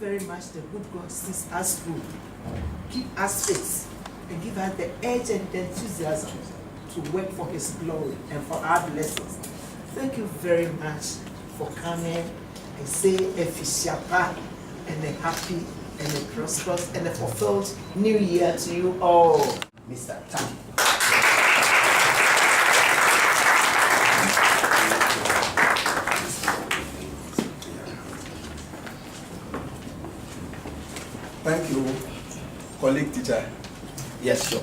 very much the good God sees us through. Keep us fit and give us the edge and the enthusiasm to work for His glory and for our blessings. Thank you very much for coming and say a fishapa and a happy and a prosperous and a fulfilled new year to you all. Mr. Tam. Thank you, colleague teacher. Yes, sure.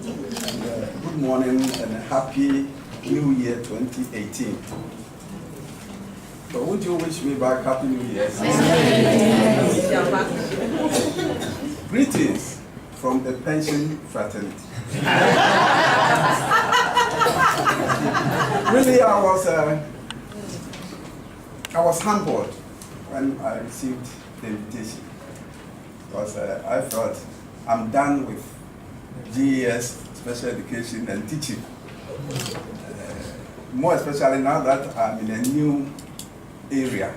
And, good morning and a happy New Year 2018. So would you wish me back Happy New Year? Greetings from the pension fraternity. Really, I was humbled when I received the invitation, because I felt I'm done with GES, special education and teaching. More especially now that I'm in a new area,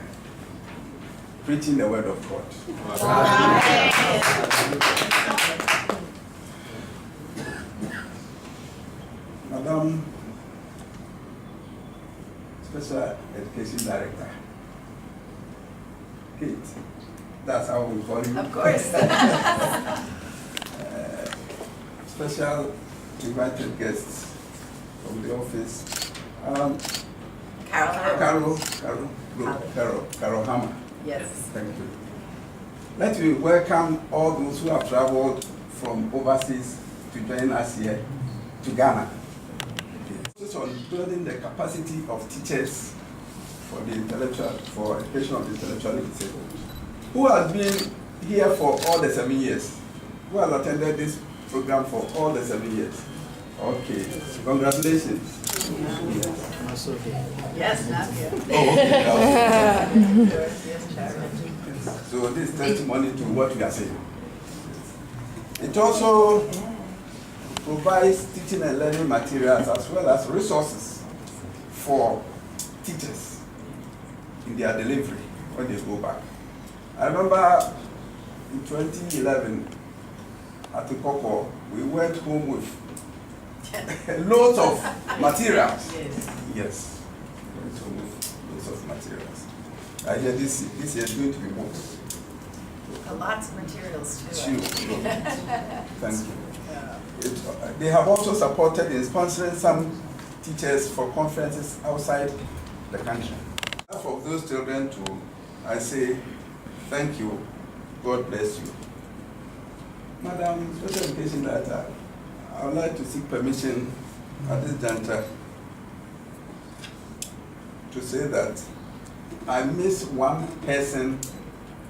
preaching the word of God. Madam Special Education Director, Kate, that's how we call you. Of course. Special invited guests from the office. Carol Hammer. Yes. Thank you. Let me welcome all those who have traveled from overseas to join us here to Ghana. It's on building the capacity of teachers for education of the intellectually disabled. Who has been here for all the 7 years? Who has attended this program for all the 7 years? Okay, congratulations. Yes, not here. Oh, okay. Yes, Chairman. So this is testimony to what we are saying. It also provides teaching and learning materials as well as resources for teachers in their delivery when they go back. I remember in 2011 at the Koko, we went home with loads of materials. Yes, went home with loads of materials. I hear this year is going to be books. Lots of materials too. Thank you. They have also supported in sponsoring some teachers for conferences outside the country. On behalf of those children too, I say thank you, God bless you. Madam Special Education Director, I would like to seek permission at this juncture to say that I miss one person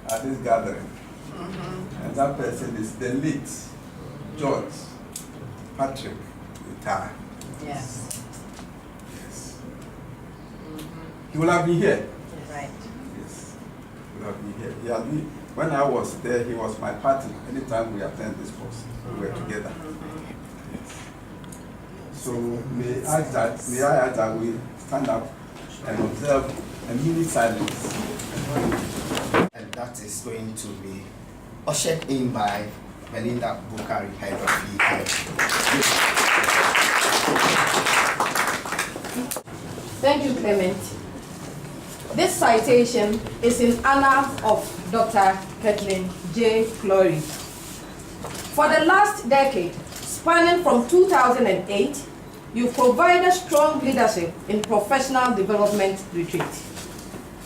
at this gathering, and that person is the late George Patrick Utah. Yes. Yes. He will have been here. Right. Yes. He will have been here. He had been, when I was there, he was my partner. Anytime we attend this course, we were together. Yes. So may I ask that we stand up and observe a minute silence. And that is going to be ushered in by Belinda Bukari, head of EI. Thank you, Clement. This citation is in honor of Dr. Kathleen J. Crowley. For the last decade, spanning from 2008, you provided strong leadership in professional development retreats,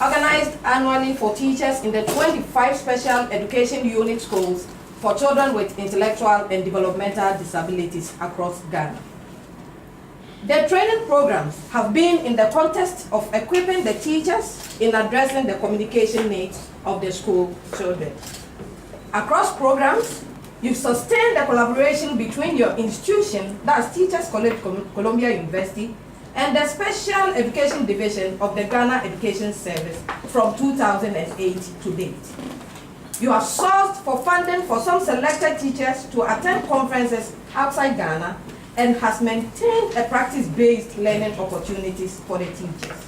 organized annually for teachers in the 25 special education unit schools for children with intellectual and developmental disabilities across Ghana. The training programs have been in the context of equipping the teachers in addressing the communication needs of the school children. Across programs, you've sustained the collaboration between your institution, that's Teachers College Columbia University, and the Special Education Division of the Ghana Education Service from 2008 to date. You have sourced for funding for some selected teachers to attend conferences outside Ghana and has maintained a practice-based learning opportunities for the teachers.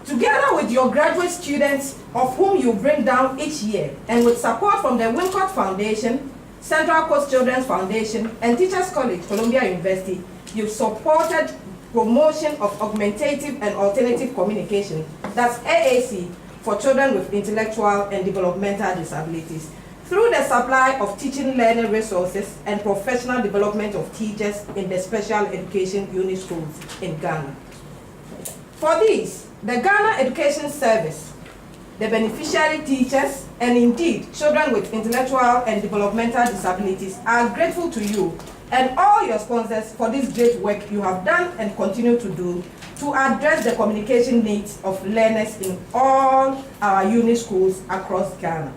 To together with your graduate students, of whom you bring down each year, and with support from the Wincott Foundation, Central Coast Children's Foundation, and Teachers College, Columbia University, you've supported promotion of augmentative and alternative communication, that's AAC, for children with intellectual and developmental disabilities, through the supply of teaching learning resources and professional development of teachers in the special education unit schools in Ghana. For these, the Ghana Education Service, the beneficiary teachers, and indeed children with intellectual and developmental disabilities are grateful to you and all your sponsors for this great work you have done and continue to do to address the communication needs of learners in all our unit schools across Ghana.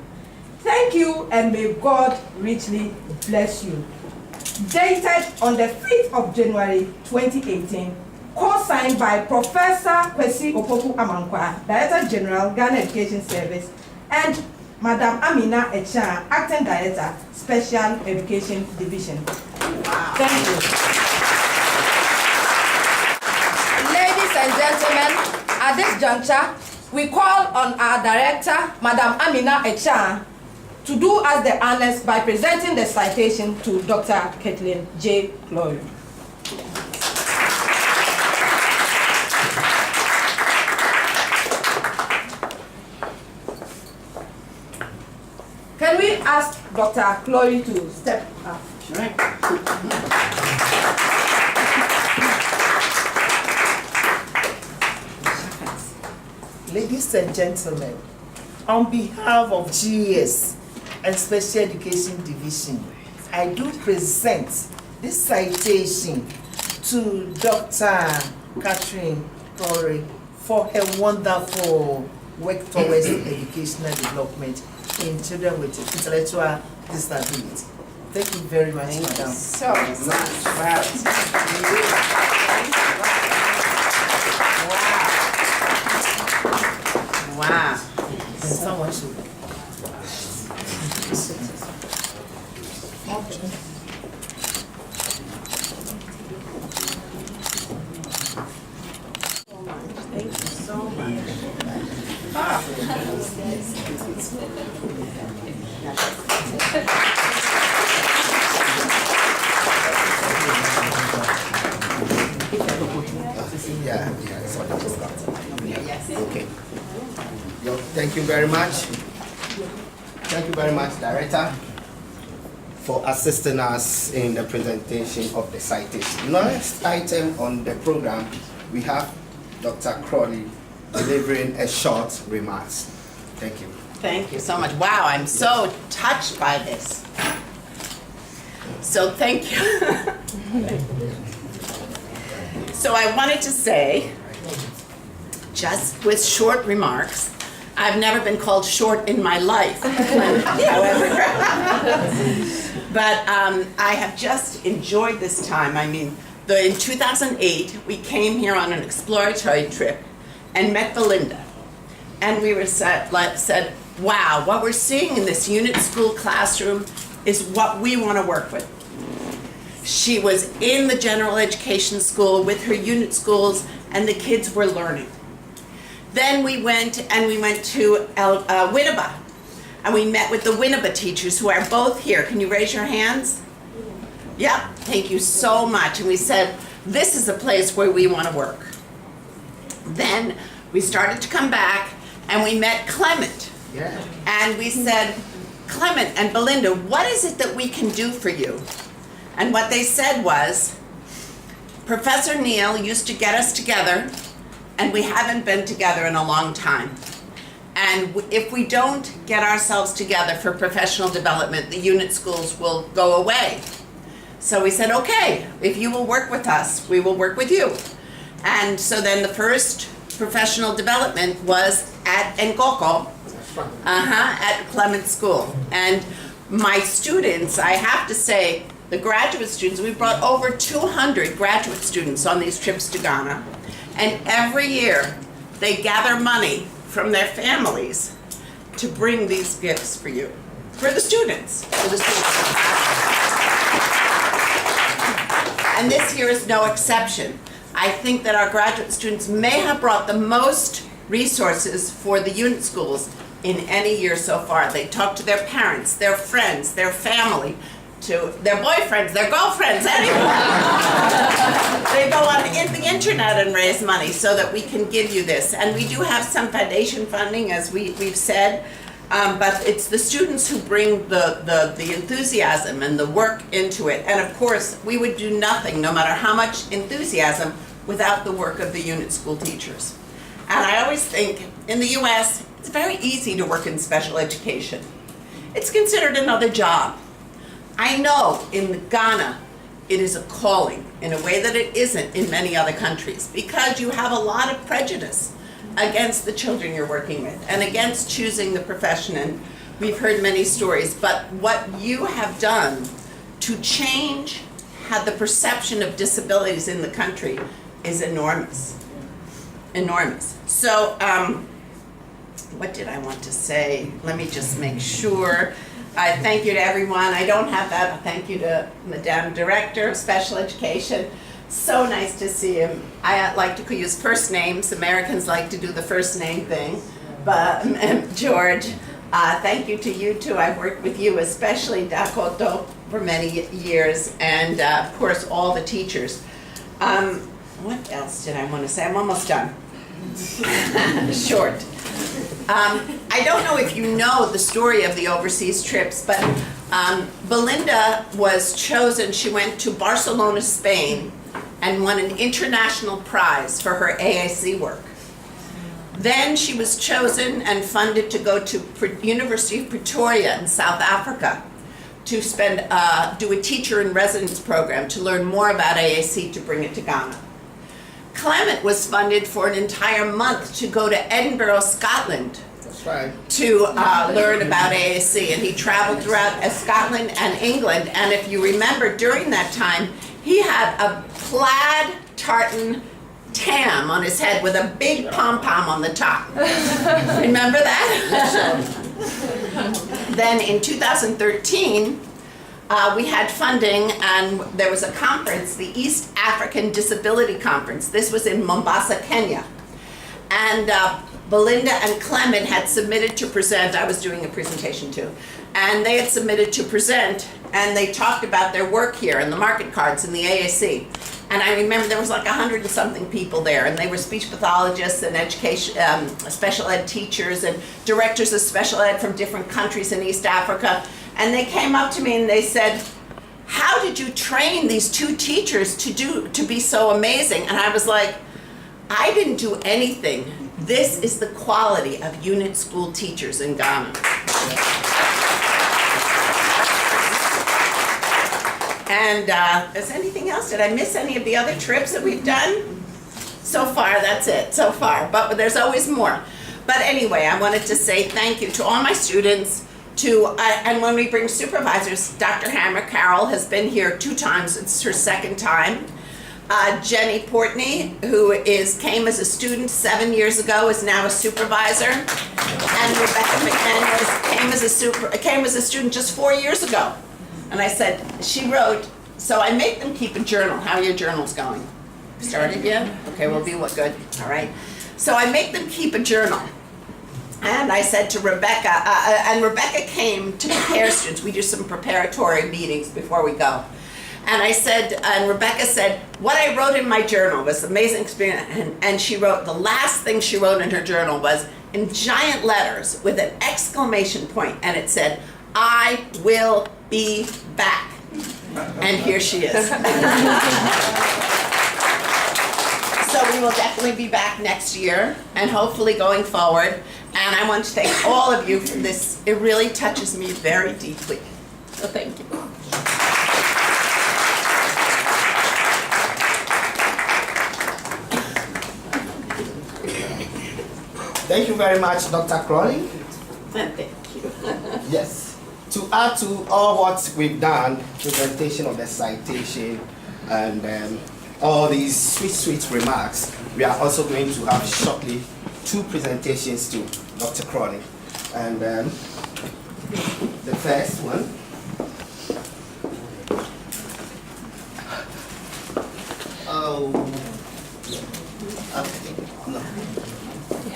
Thank you, and may God richly bless you. Dated on the 5th of January 2018, co-signed by Professor Kwesi Opoku Amankwa, Director General, Ghana Education Service, and Madam Amina Echa, Acting Director, Special Education Division. Wow. Thank you. Ladies and gentlemen, at this juncture, we call on our Director, Madam Amina Echa, to do us the honors by presenting the citation to Dr. Kathleen J. Crowley. Can we ask Dr. Crowley to step up? Right. Ladies and gentlemen, on behalf of GES and Special Education Division, I do present this citation to Dr. Kathleen Crowley for her wonderful work towards educational development in children with intellectual disability. Thank you very much, madam. So much. Wow. Someone should. Thank you so much. Okay. Thank you very much. Thank you very much, Director, for assisting us in the presentation of the citation. Next item on the program, we have Dr. Crowley delivering a short remarks. Thank you. Thank you so much. Wow, I'm so touched by this. So thank you. So I wanted to say, just with short remarks, I've never been called short in my life, however. But I have just enjoyed this time. I mean, in 2008, we came here on an exploratory trip and met Belinda. And we were said, wow, what we're seeing in this unit school classroom is what we want to work with. She was in the general education school with her unit schools, and the kids were learning. Then we went to Winneba, and we met with the Winneba teachers, who are both here. Can you raise your hands? Yeah, thank you so much. And we said, this is a place where we want to work. Then we started to come back, and we met Clement. Yeah. And we said, Clement and Belinda, what is it that we can do for you? And what they said was, Professor Neil used to get us together, and we haven't been together in a long time. And if we don't get ourselves together for professional development, the unit schools will go away. So we said, okay, if you will work with us, we will work with you. And so then the first professional development was at Ngoko, at Clement School. And my students, I have to say, the graduate students, we brought over 200 graduate students on these trips to Ghana. And every year, they gather money from their families to bring these gifts for you, for the students. And this year is no exception. I think that our graduate students may have brought the most resources for the unit schools in any year so far. They talk to their parents, their friends, their family, to their boyfriends, their girlfriends, anyone. They go on the internet and raise money so that we can give you this. And we do have some foundation funding, as we've said, but it's the students who bring the enthusiasm and the work into it. And of course, we would do nothing, no matter how much enthusiasm, without the work of the unit school teachers. And I always think, in the US, it's very easy to work in special education. It's considered another job. I know in Ghana, it is a calling in a way that it isn't in many other countries, because you have a lot of prejudice against the children you're working with and against choosing the profession. And we've heard many stories, but what you have done to change how the perception of disabilities in the country is enormous, enormous. So, what did I want to say? Let me just make sure. I thank you to everyone. I don't have that. Thank you to Madame Director of Special Education. So nice to see him. I like to use first names. Americans like to do the first name thing. But George, thank you to you too. I've worked with you, especially Dakoto, for many years, and of course all the teachers. What else did I want to say? I'm almost done. Short. I don't know if you know the story of the overseas trips, but Belinda was chosen. She went to Barcelona, Spain, and won an international prize for her AAC work. Then she was chosen and funded to go to University of Pretoria in South Africa to do a teacher in residence program to learn more about AAC to bring it to Ghana. Clement was funded for an entire month to go to Edinburgh, Scotland. That's right. To learn about AAC, and he traveled throughout Scotland and England. And if you remember, during that time, he had a plaid tartan tam on his head with a big pom-pom on the top. Remember that? Then in 2013, we had funding, and there was a conference, the East African Disability Conference. This was in Mombasa, Kenya. And Belinda and Clement had submitted to present. I was doing a presentation too. And they had submitted to present, and they talked about their work here and the market cards and the AAC. And I remember there was like 100 and something people there, and they were speech pathologists and education, special ed teachers and directors of special ed from different countries in East Africa. And they came up to me and they said, "How did you train these two teachers to be so amazing?" And I was like, I didn't do anything. This is the quality of unit school teachers in Ghana. And is anything else? Did I miss any of the other trips that we've done? So far, that's it, so far. But there's always more. But anyway, I wanted to say thank you to all my students, and when we bring supervisors, Dr. Hammer Carroll has been here 2 times. It's her 2nd time. Jenny Portney, who came as a student 7 years ago, is now a supervisor. And Rebecca McManus came as a student just 4 years ago. And I said, she wrote, so I make them keep a journal. How are your journals going? Started yet? Okay, we'll be good. All right. So I make them keep a journal. And I said to Rebecca, and Rebecca came to prepare students. We do some preparatory meetings before we go. And I said, and Rebecca said, what I wrote in my journal was an amazing experience. And she wrote, the last thing she wrote in her journal was in giant letters with an exclamation point, and it said, "I will be back." And here she is. So we will definitely be back next year, and hopefully going forward. And I want to thank all of you for this. It really touches me very deeply. So thank you. Thank you very much, Dr. Crowley. Thank you. Yes. To add to all what we've done, presentation of the citation, and all these sweet remarks, we are also going to have shortly 2 presentations to Dr. Crowley. And the first one,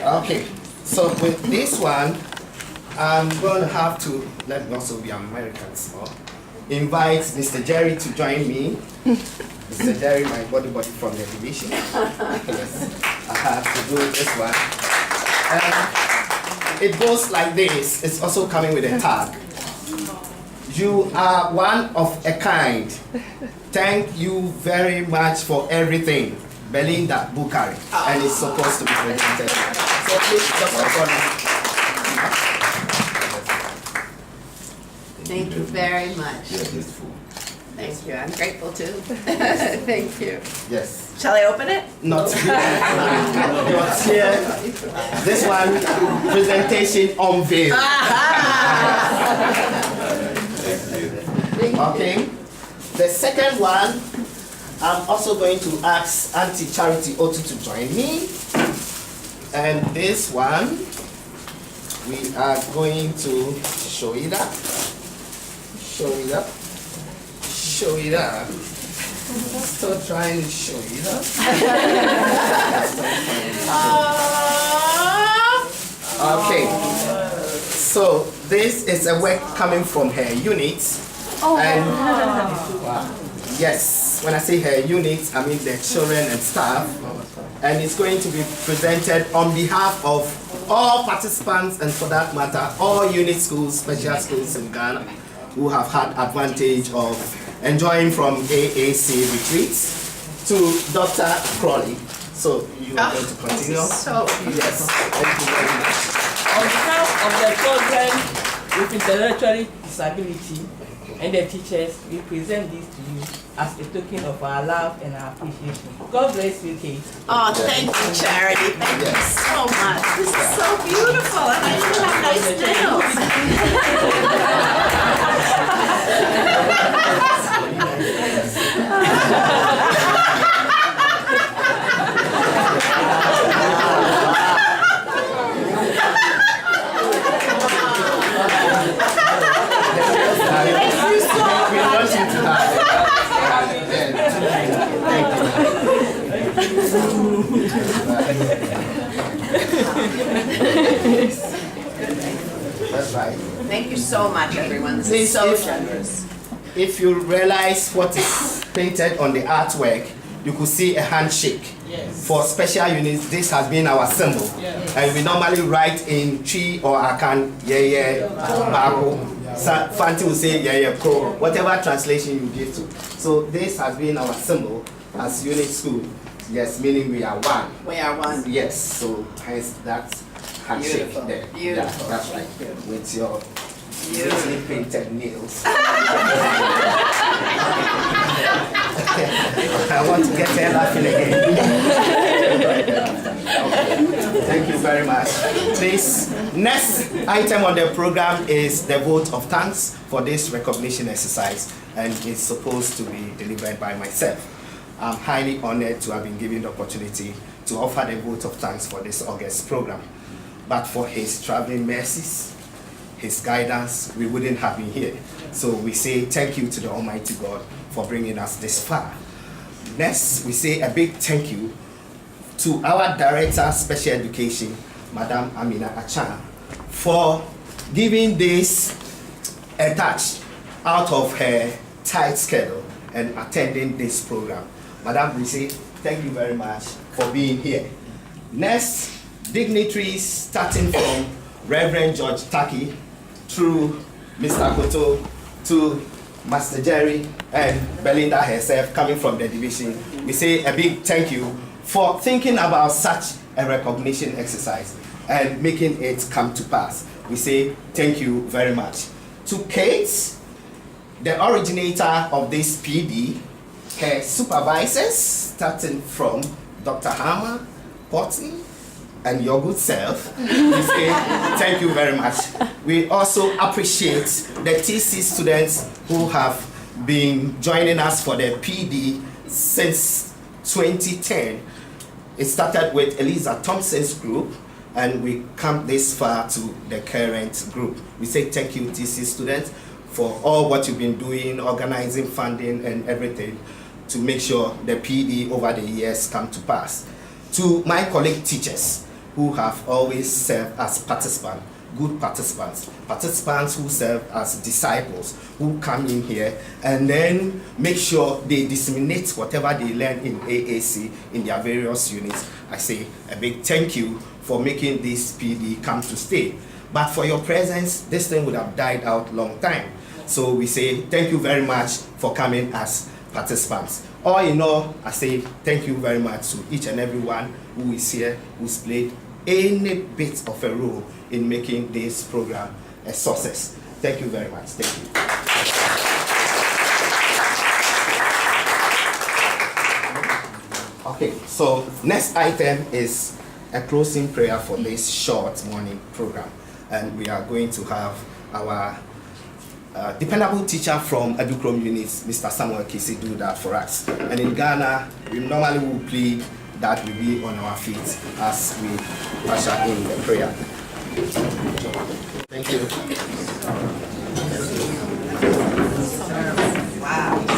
Okay, so with this one, I'm going to have to, let me also be American small, invite Mr. Jerry to join me. Mr. Jerry, my body from the division. Yes, I have to do this one. It goes like this. It's also coming with a tag. You are one of a kind. Thank you very much for everything. Belinda Bukari. And it's supposed to be presented. So please just upon it. Thank you very much. You're beautiful. Thank you. I'm grateful too. Thank you. Yes. Shall I open it? Not here. Not here. This one, presentation unveiled. Okay. The second one, I'm also going to ask Auntie Charity Otu to join me. And this one, we are going to show it up. Show it up. Show it up. Still trying to show it up. Okay. So this is a work coming from her unit. And yes, when I say her unit, I mean the children and staff. And it's going to be presented on behalf of all participants, and for that matter, all unit schools, special schools in Ghana who have had advantage of enjoying from AAC retreats to Dr. Crowley. So you are going to continue. So Yes, thank you very much. On behalf of the children with intellectual disability and the teachers, we present this to you as a token of our love and our appreciation. God bless you, Kate. Oh, thank you, Charity. Thank you so much. This is so beautiful, and I even have nice nails. We want you to have That's right. Thank you so much, everyone. This Please, is so if- generous. If you realize what is painted on the artwork, you could see a handshake. Yes. For special units, this has been our symbol. Yes. And we normally write in Chi or Akan, Bako. Fanti will say, Pro, whatever translation you give to. So this has been our symbol as unit school. Yes, meaning we are one. We are one. Yes, so hence that handshake Beautiful. there. Beautiful. Yeah, that's right. With your Beautiful. beautifully painted nails. I want to get her laughing again. Thank you very much. This next item on the program is the vote of thanks for this recognition exercise, and it's supposed to be delivered by myself. I'm highly honored to have been given the opportunity to offer the vote of thanks for this August program. But for his traveling mercies, his guidance, we wouldn't have been here. So we say thank you to the Almighty God for bringing us this far. Next, we say a big thank you to our Director Special Education, Madam Amina Achan, for giving this a touch out of her tight schedule and attending this program. Madam, we say thank you very much for being here. Next, dignitaries starting from Reverend George Taki through Mr. Koto to Master Jerry and Belinda herself coming from the division. We say a big thank you for thinking about such a recognition exercise and making it come to pass. We say thank you very much. To Kate, the originator of this PD, her supervisors, starting from Dr. Hammer, Potty, and your good self, we say thank you very much. We also appreciate the TC students who have been joining us for the PD since 2010. It started with Eliza Thompson's group, and we come this far to the current group. We say thank you, TC students, for all what you've been doing, organizing funding and everything to make sure the PD over the years come to pass. To my colleague teachers, who have always served as participants, good participants, participants who serve as disciples, who come in here and then make sure they disseminate whatever they learn in AAC in their various units. I say a big thank you for making this PD come to stay. But for your presence, this thing would have died out long time. So we say thank you very much for coming as participants. All in all, I say thank you very much to each and every one who is here, who's played any bit of a role in making this program a success. Thank you very much. Thank you. Okay, so next item is a closing prayer for this short morning program. And we are going to have our dependable teacher from Educrom units, Mr. Samuel Kisi, do that for us. And in Ghana, we normally will plead that we be on our feet as we usher in the prayer. Thank you. Wow.